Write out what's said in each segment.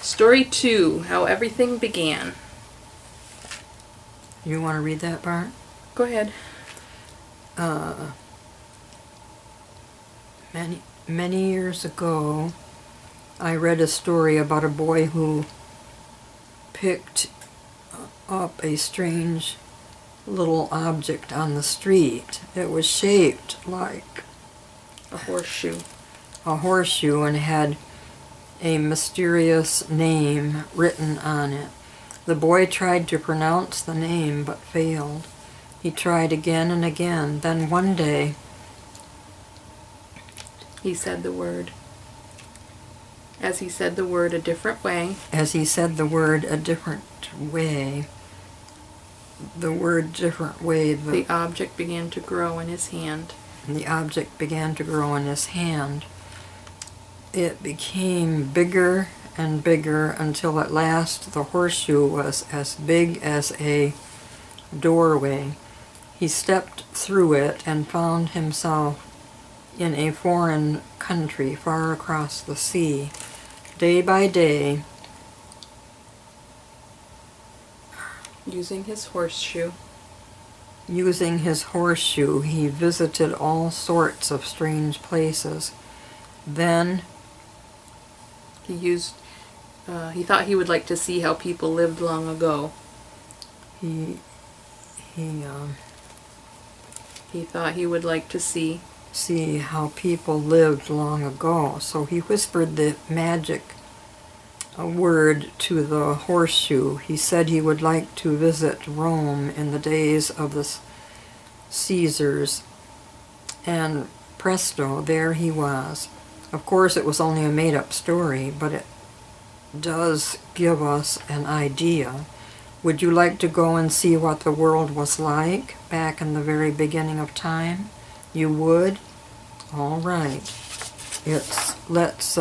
Story 2, How Everything Began. You want to read that part? Go ahead. Many years ago, I read a story about a boy who picked up a strange little object on the street. It was shaped like A horseshoe. a horseshoe and had a mysterious name written on it. The boy tried to pronounce the name but failed. He tried again and again. Then one day, He said the word. As he said the word a different way, as he said the word a different way, the object began to grow in his hand. the object began to grow in his hand. It became bigger and bigger until at last the horseshoe was as big as a doorway. He stepped through it and found himself in a foreign country far across the sea. Day by day, Using his horseshoe, he visited all sorts of strange places. Then he thought he would like to see how people lived long ago. he thought he would like to see how people lived long ago. So he whispered the magic word to the horseshoe. He said he would like to visit Rome in the days of the Caesars. And presto, there he was. Of course, it was only a made-up story, but it does give us an idea. Would you like to go and see what the world was like back in the very beginning of time? You would? All right. Let's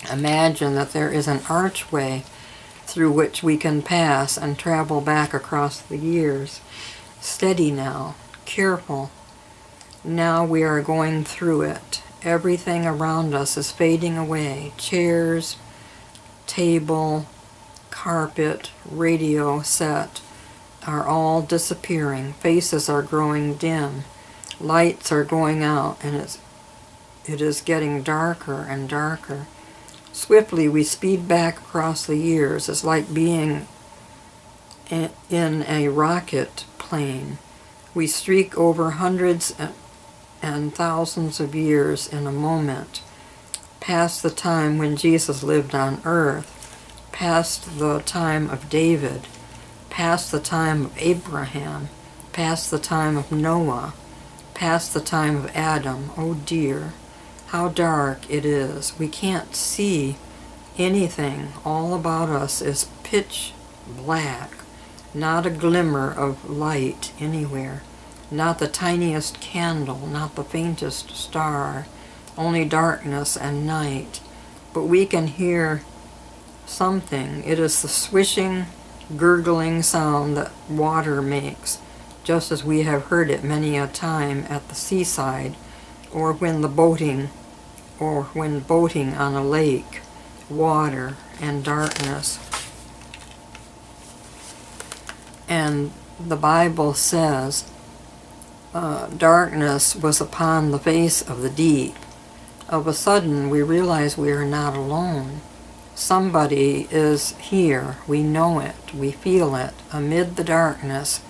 imagine that there is an archway through which we can pass and travel back across the years. Steady now. Careful. Now we are going through it. Everything around us is fading away. Chairs, table, carpet, radio set are all disappearing. Faces are growing dim. Lights are going out, and it is getting darker and darker. Swiftly we speed back across the years. It's like being in a rocket plane. We streak over hundreds and thousands of years in a moment, past the time when Jesus lived on earth, past the time of David, past the time of Abraham, past the time of Noah, past the time of Adam. Oh dear, how dark it is. We can't see anything. All about us is pitch black. Not a glimmer of light anywhere. Not the tiniest candle, not the faintest star. Only darkness and night. But we can hear something. It is the swishing, gurgling sound that water makes, just as we have heard it many a time at the seaside, or when boating on a lake. Water and darkness. And the Bible says darkness was upon the face of the deep. Of a sudden we realize we are not alone. Somebody is here. We know it. We feel it. Amid the darkness,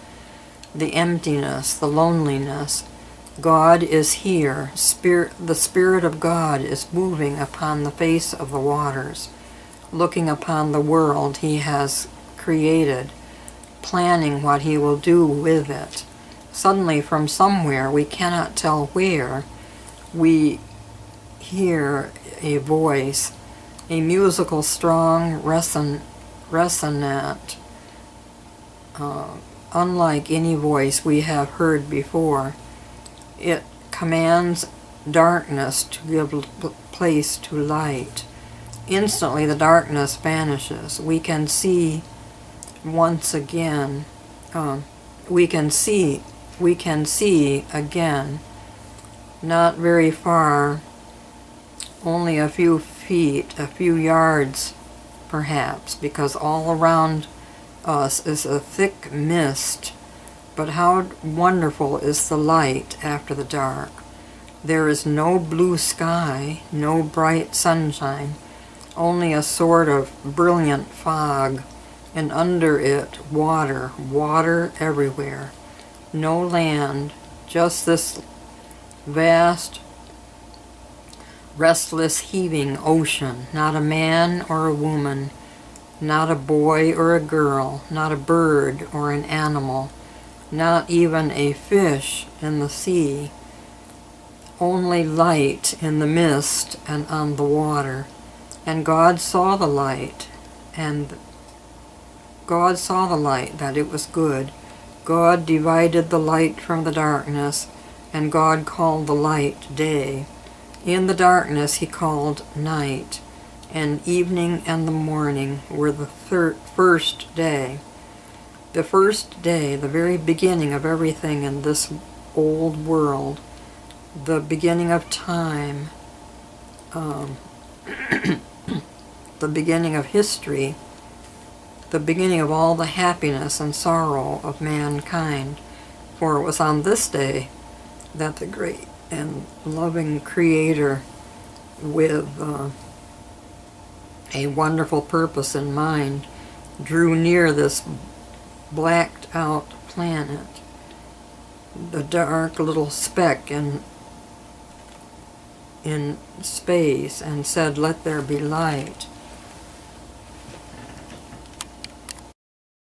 the emptiness, the loneliness, God is here. The Spirit of God is moving upon the face of the waters, looking upon the world He has created, planning what He will do with it. Suddenly, from somewhere, we cannot tell where, we hear a voice, a musical, strong, resonant, unlike any voice we have heard before. It commands darkness to give place to light. Instantly the darkness vanishes. We can see once again. We can see again. Not very far, only a few feet, a few yards perhaps, because all around us is a thick mist. But how wonderful is the light after the dark. There is no blue sky, no bright sunshine, only a sort of brilliant fog, and under it water, water everywhere. No land, just this vast, restless, heaving ocean. Not a man or a woman, not a boy or a girl, not a bird or an animal, not even a fish in the sea. Only light in the mist and on the water. And God saw the light, and God saw the light, that it was good. God divided the light from the darkness, and God called the light day. In the darkness he called night, and evening and the morning were the first day. The first day, the very beginning of everything in this old world, the beginning of time, the beginning of history, the beginning of all the happiness and sorrow of mankind. For it was on this day that the great and loving Creator, with a wonderful purpose in mind, drew near this blacked out planet, the dark little speck in space, and said, "Let there be light."